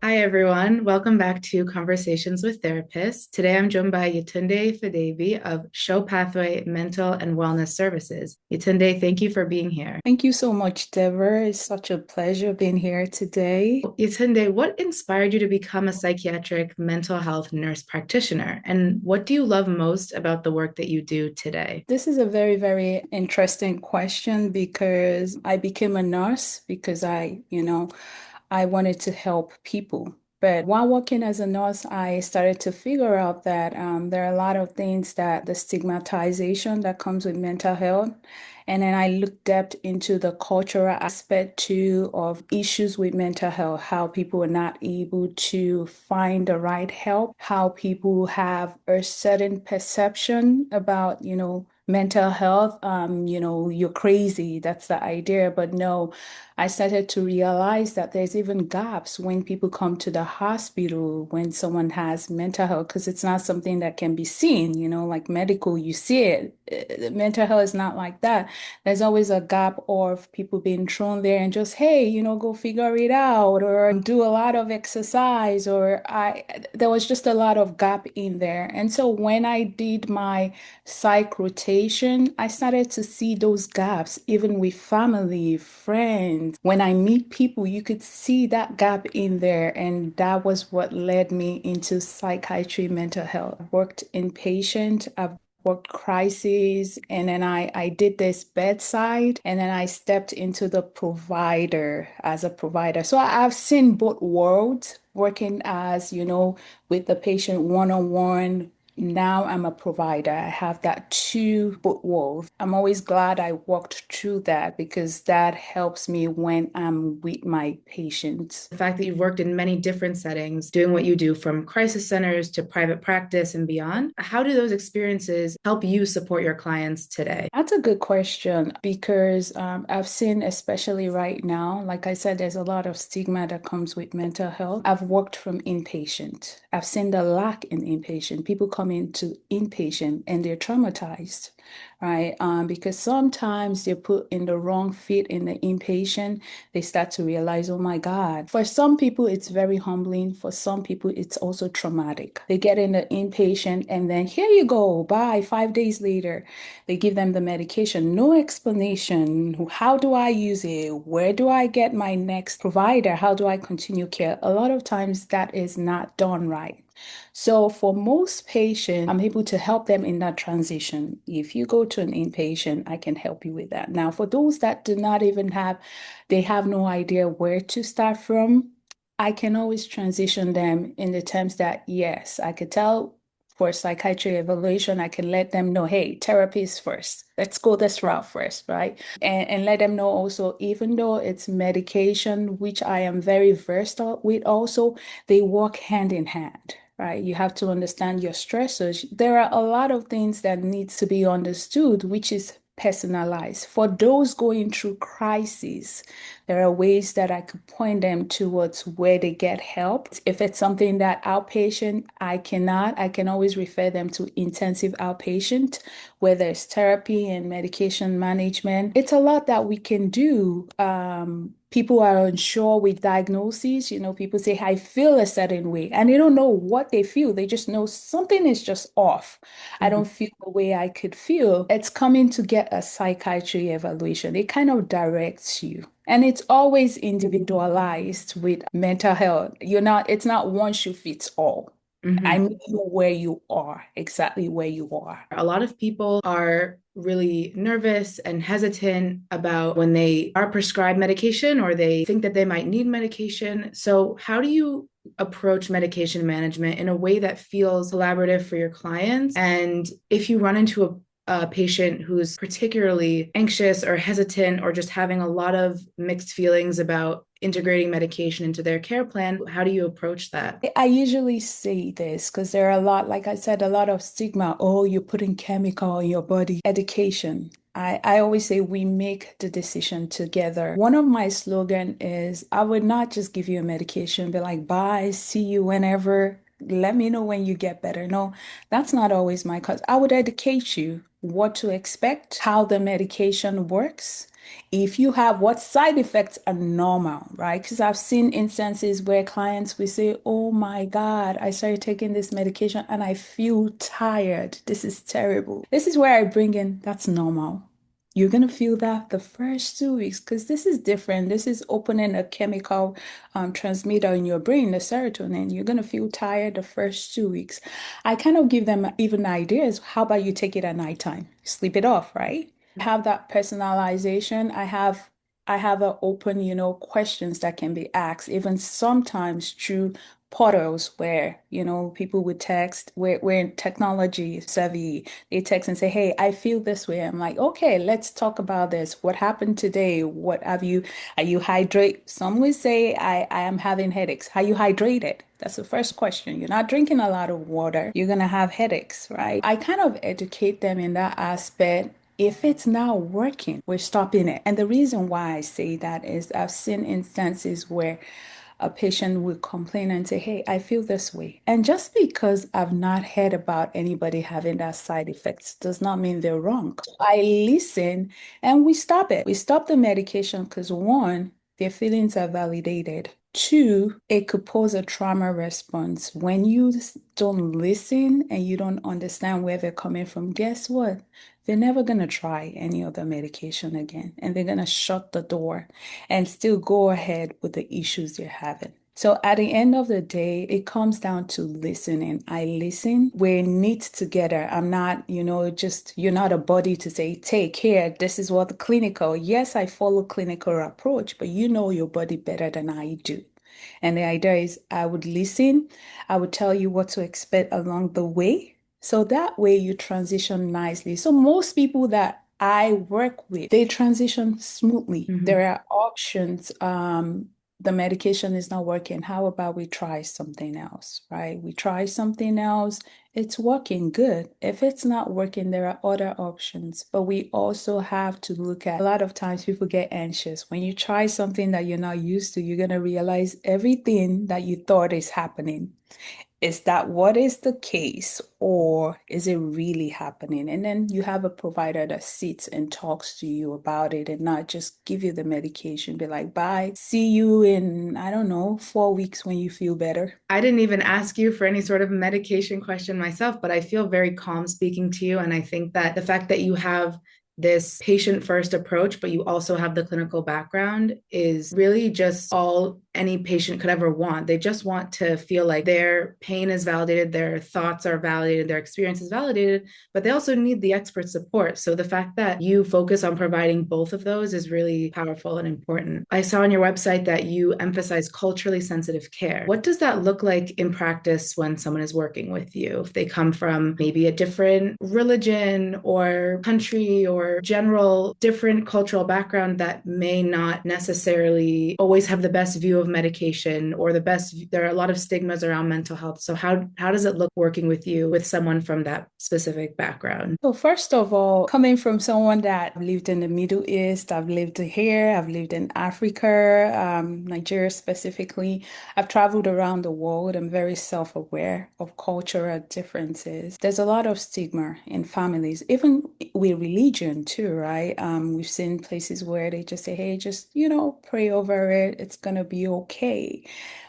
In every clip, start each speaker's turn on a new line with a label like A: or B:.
A: Hi, everyone. Welcome back to Conversations with Therapists. Today, I'm joined by Yetunde of Showpathway Mental and Wellness Services. Yetunde, thank you for being here.
B: Thank you so much, Deborah. It's such a pleasure being here today.
A: Yetunde, what inspired you to become a psychiatric mental health nurse practitioner? And what do you love most about the work that you do today?
B: This is a very, very interesting question because I became a nurse because I wanted to help people. But while working as a nurse, I started to figure out that there are a lot of things that the stigmatization that comes with mental health. And then I looked depth into the cultural aspect too of issues with mental health, how people are not able to find the right help, how people have a certain perception about, mental health. You're crazy. That's the idea. But no, I started to realize that there's even gaps when people come to the hospital when someone has mental health, because it's not something that can be seen, like medical, you see it. Mental health is not like that. There's always a gap of people being thrown there and just, hey, go figure it out or do a lot of exercise there was just a lot of gap in there. And so when I did my psych rotation, I started to see those gaps, even with family, friends. When I meet people, you could see that gap in there. And that was what led me into psychiatry, mental health. I worked inpatient, I've worked crisis, and then I did this bedside, and then I stepped into the provider as a provider. So I've seen both worlds working as, with the patient one-on-one. Now I'm a provider. I have that two both worlds. I'm always glad I walked through that because that helps me when I'm with my patients.
A: The fact that you've worked in many different settings, doing what you do from crisis centers to private practice and beyond, how do those experiences help you support your clients today?
B: That's a good question because I've seen, especially right now, like I said, there's a lot of stigma that comes with mental health. I've worked from inpatient. I've seen the lack in inpatient. People come into inpatient and they're traumatized, right? Because sometimes they're put in the wrong fit in the inpatient. They start to realize, oh my God. For some people, it's very humbling. For some people, it's also traumatic. They get in the inpatient and then here you go, bye, 5 days later. They give them the medication, no explanation. How do I use it? Where do I get my next provider? How do I continue care? A lot of times that is not done right. So for most patients, I'm able to help them in that transition. If you go to an inpatient, I can help you with that. Now, for those that do not even have, they have no idea where to start from, I can always transition them in the terms that, yes, I could tell for psychiatry evaluation, I can let them know, hey, therapy is first. Let's go this route first, right? And let them know also, even though it's medication, which I am very versed with also, they work hand in hand. Right, you have to understand your stressors. There are a lot of things that needs to be understood, which is personalized. For those going through crises, there are ways that I could point them towards where they get help. If it's something that outpatient, I can always refer them to intensive outpatient, where there's therapy and medication management. It's a lot that we can do. People are unsure with diagnoses. People say, I feel a certain way, and they don't know what they feel. They just know something is just off. I don't feel the way I could feel. It's coming to get a psychiatry evaluation. It kind of directs you. And it's always individualized with mental health. It's not one shoe fits all. I
A: Mhm.
B: meet you where you are, exactly where you are.
A: A lot of people are really nervous and hesitant about when they are prescribed medication or they think that they might need medication. So, how do you approach medication management in a way that feels collaborative for your clients? And if you run into a patient who's particularly anxious or hesitant or just having a lot of mixed feelings about integrating medication into their care plan, how do you approach that?
B: I usually say this because there are a lot, like I said, a lot of stigma. Oh, you're putting chemical in your body. Education. I always say we make the decision together. One of my slogan is I would not just give you a medication, be like, bye, see you whenever. Let me know when you get better. No, that's not always my cause. I would educate you what to expect, how the medication works, If you have what side effects are normal, right? Because I've seen instances where clients will say, oh my God, I started taking this medication and I feel tired. This is terrible. This is where I bring in that's normal. You're going to feel that the first 2 weeks because this is different. This is opening a chemical transmitter in your brain, the serotonin. You're going to feel tired the first 2 weeks. I kind of give them even ideas. How about you take it at nighttime? Sleep it off, right? Have that personalization. I have an open, questions that can be asked, even sometimes through portals where, people would text, where technology savvy, they text and say, hey, I feel this way. I'm like, okay, let's talk about this. What happened today? Are you hydrate? Some would say, I am having headaches. Are you hydrated? That's the first question. You're not drinking a lot of water. You're going to have headaches, right? I kind of educate them in that aspect. If it's not working, we're stopping it. And the reason why I say that is I've seen instances where a patient would complain and say, hey, I feel this way. And just because I've not heard about anybody having that side effects does not mean they're wrong. I listen and we stop it. We stop the medication because one, their feelings are validated. Two, it could pose a trauma response. When you don't listen and you don't understand where they're coming from, guess what? They're never going to try any other medication again, and they're going to shut the door and still go ahead with the issues they're having. So at the end of the day, it comes down to listening. I listen. We knit together. I'm not, just you're not a body to say, take care. This is what the clinical. Yes, I follow clinical approach, but you know your body better than I do. And the idea is I would listen. I would tell you what to expect along the way. So that way you transition nicely. So most people that I work with, they transition smoothly.
A: Mhm.
B: There are options. The medication is not working. How about we try something else, right? We try something else. It's working good. If it's not working, there are other options. But we also have to look at a lot of times people get anxious. When you try something that you're not used to, you're going to realize everything that you thought is happening. Is that what is the case, or is it really happening? And then you have a provider that sits and talks to you about it and not just give you the medication, be like, bye, see you in, I don't know, 4 weeks when you feel better.
A: I didn't even ask you for any sort of medication question myself, but I feel very calm speaking to you. And I think that the fact that you have this patient first approach, but you also have the clinical background is really just all any patient could ever want. They just want to feel like their pain is validated, their thoughts are validated, their experience is validated, but they also need the expert support. So the fact that you focus on providing both of those is really powerful and important. I saw on your website that you emphasize culturally sensitive care. What does that look like in practice when someone is working with you? If they come from maybe a different religion or country or general different cultural background that may not necessarily always have the best view of medication or the best, there are a lot of stigmas around mental health. So how does it look working with you with someone from that specific background?
B: So first of all, coming from someone that lived in the Middle East, I've lived here, I've lived in Africa, Nigeria specifically. I've traveled around the world. I'm very self-aware of cultural differences. There's a lot of stigma in families, even with religion too, right? We've seen places where they just say, hey, just, pray over it. It's gonna be okay.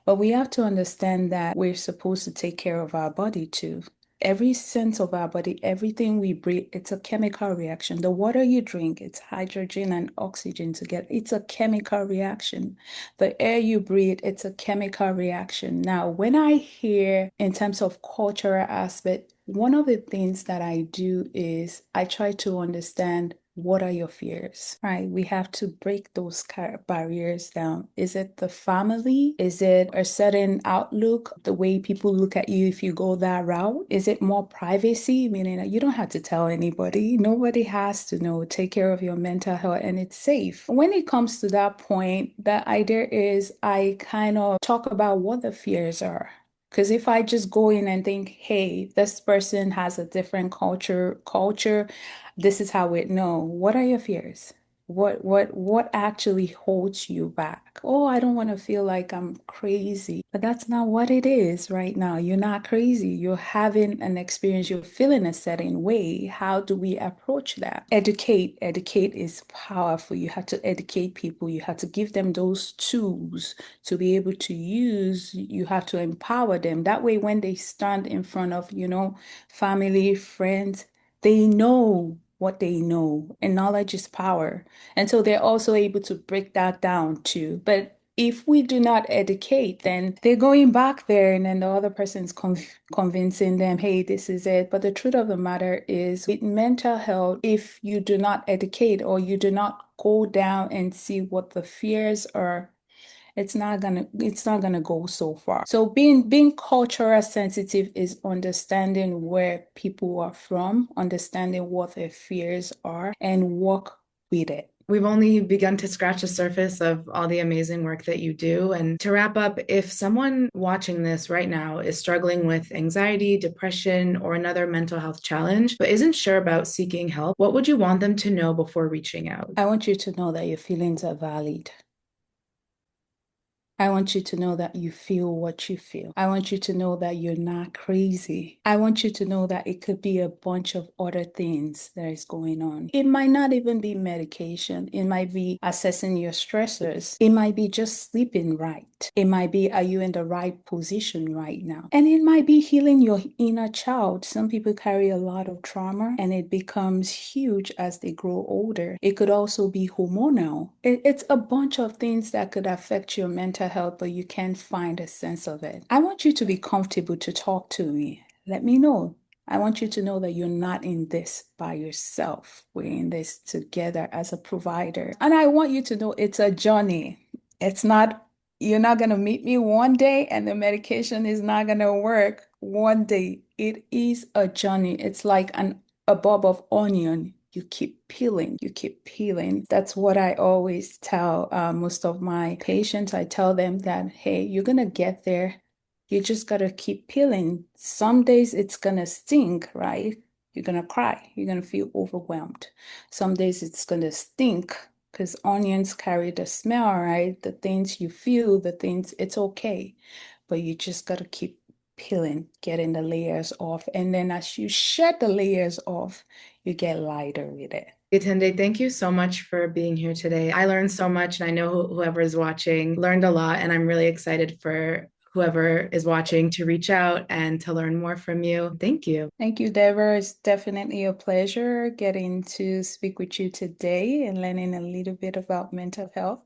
B: But we have to understand that we're supposed to take care of our body too. Every sense of our body, everything we breathe, it's a chemical reaction. The water you drink, it's hydrogen and oxygen together. It's a chemical reaction. The air you breathe, it's a chemical reaction. Now, when I hear in terms of cultural aspect, one of the things that I do is I try to understand what are your fears, right? We have to break those barriers down. Is it the family? Is it a certain outlook, the way people look at you if you go that route? Is it more privacy, meaning that you don't have to tell anybody? Nobody has to know. Take care of your mental health and it's safe. When it comes to that point, the idea is I kind of talk about what the fears are. Because if I just go in and think, hey, this person has a different culture, this is how it no. What are your fears? What actually holds you back? Oh, I don't want to feel like I'm crazy. But that's not what it is right now. You're not crazy. You're having an experience. You're feeling a certain way. How do we approach that? Educate. Educate is powerful. You have to educate people. You have to give them those tools to be able to use. You have to empower them. That way, when they stand in front of, family, friends, they know what they know, and knowledge is power. And so they're also able to break that down too. But if we do not educate, then they're going back there, and then the other person's convincing them, hey, this is it. But the truth of the matter is, with mental health, if you do not educate or you do not go down and see what the fears are, it's not gonna go so far. So being cultural sensitive is understanding where people are from, understanding what their fears are, and work with it.
A: We've only begun to scratch the surface of all the amazing work that you do. And to wrap up, if someone watching this right now is struggling with anxiety, depression, or another mental health challenge, but isn't sure about seeking help, what would you want them to know before reaching out?
B: I want you to know that your feelings are valid. I want you to know that you feel what you feel. I want you to know that you're not crazy. I want you to know that it could be a bunch of other things that is going on. It might not even be medication. It might be assessing your stressors. It might be just sleeping right. It might be, are you in the right position right now? And it might be healing your inner child. Some people carry a lot of trauma and it becomes huge as they grow older. It could also be hormonal. It's a bunch of things that could affect your mental health, but you can't find a sense of it. I want you to be comfortable to talk to me. Let me know. I want you to know that you're not in this by yourself. We're in this together as a provider. And I want you to know it's a journey. It's not, you're not going to meet me one day and the medication is not going to work one day. It is a journey. It's like a bulb of onion. You keep peeling, you keep peeling. That's what I always tell most of my patients. I tell them that, hey, you're going to get there. You just got to keep peeling. Some days it's going to stink, right? You're going to cry. You're going to feel overwhelmed. Some days it's going to stink because onions carry the smell, right? The things you feel, the things, it's okay. But you just got to keep peeling, getting the layers off. And then as you shed the layers off, you get lighter with it.
A: Yetunde, thank you so much for being here today. I learned so much, and I know whoever is watching learned a lot, and I'm really excited for whoever is watching to reach out and to learn more from you. Thank you.
B: Thank you, Deborah. It's definitely a pleasure getting to speak with you today and learning a little bit about mental health.